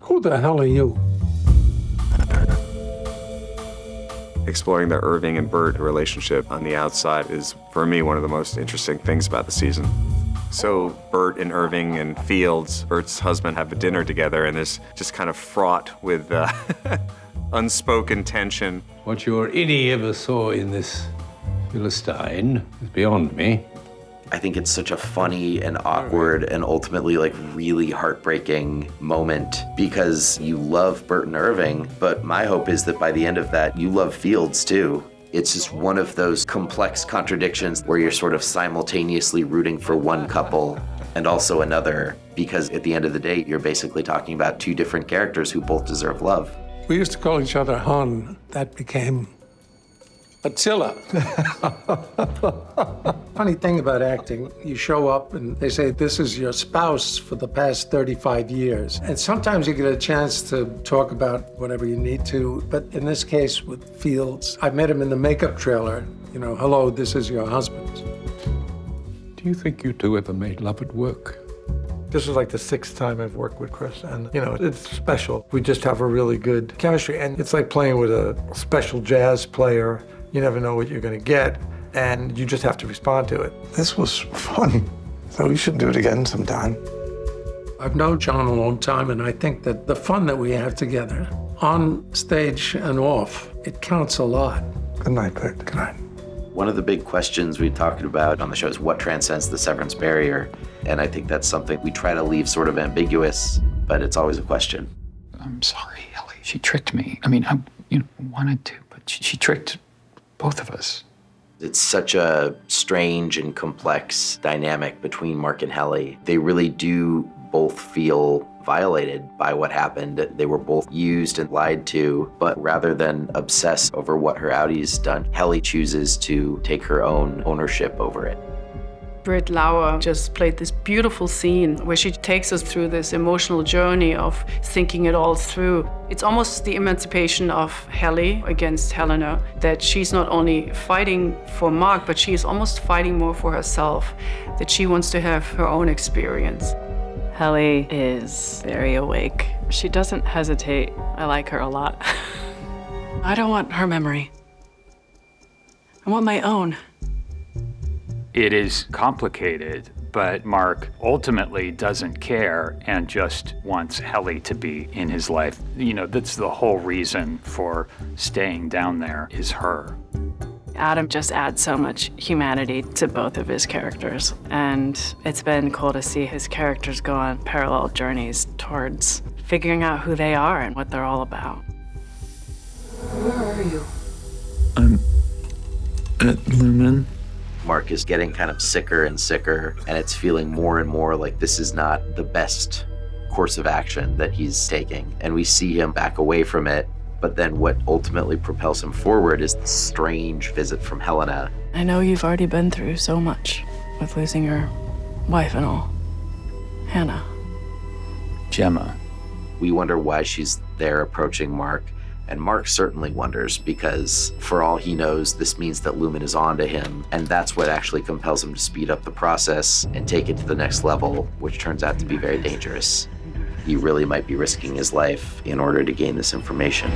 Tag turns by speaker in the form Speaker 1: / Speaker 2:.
Speaker 1: Who the hell are you?
Speaker 2: Exploring the Irving and Britt relationship on the outside is, for me, one of the most interesting things about the season. So Britt and Irving and Fields, Britt's husband, have a dinner together, and it's just kind of fraught with unspoken tension.
Speaker 1: What your Innie ever saw in this Philistine is beyond me.
Speaker 3: I think it's such a funny and awkward and ultimately like really heartbreaking moment because you love Britt and Irving, but my hope is that by the end of that, you love Fields too. It's just one of those complex contradictions where you're sort of simultaneously rooting for one couple and also another, because at the end of the day, you're basically talking about two different characters who both deserve love.
Speaker 1: We used to call each other Han. That became Attila. Funny thing about acting, you show up and they say, this is your spouse for the past 35 years. And sometimes you get a chance to talk about whatever you need to. But in this case with Fields, I met him in the makeup trailer. You know, hello, this is your husband.
Speaker 4: Do you think you two ever made love at work?
Speaker 5: This is like the 6th time I've worked with Chris, and you know, it's special. We just have a really good chemistry, and it's like playing with a special jazz player. You never know what you're gonna get, and you just have to respond to it.
Speaker 6: This was fun, so we should do it again sometime.
Speaker 1: I've known John a long time, and I think that the fun that we have together, on stage and off, it counts a lot.
Speaker 6: Good night, Britt. Good night.
Speaker 3: One of the big questions we talked about on the show is what transcends the severance barrier, and I think that's something we try to leave sort of ambiguous, but it's always a question.
Speaker 7: I'm sorry, Ellie. She tricked me. I mean, I wanted to, but she tricked both of us.
Speaker 3: It's such a strange and complex dynamic between Mark and Helly. They really do both feel violated by what happened. They were both used and lied to, but rather than obsess over what her outie's done, Helly chooses to take her own ownership over it.
Speaker 8: Britt Lower just played this beautiful scene where she takes us through this emotional journey of thinking it all through. It's almost the emancipation of Helly against Helena, that she's not only fighting for Mark, but she's almost fighting more for herself, that she wants to have her own experience.
Speaker 9: Helly is very awake. She doesn't hesitate. I like her a lot. I don't want her memory. I want my own.
Speaker 7: It is complicated, but Mark ultimately doesn't care and just wants Helly to be in his life. You know, that's the whole reason for staying down there is her.
Speaker 9: Adam just adds so much humanity to both of his characters, and it's been cool to see his characters go on parallel journeys towards figuring out who they are and what they're all about.
Speaker 8: Where are you?
Speaker 10: I'm at Lumon.
Speaker 3: Mark is getting kind of sicker and sicker, and it's feeling more and more like this is not the best course of action that he's taking. And we see him back away from it, but then what ultimately propels him forward is the strange visit from Helena.
Speaker 9: I know you've already been through so much with losing your wife and all. Hannah.
Speaker 7: Gemma.
Speaker 3: We wonder why she's there approaching Mark. And Mark certainly wonders, because for all he knows, this means that Lumon is on to him, and that's what actually compels him to speed up the process and take it to the next level, which turns out to be very dangerous. He really might be risking his life in order to gain this information.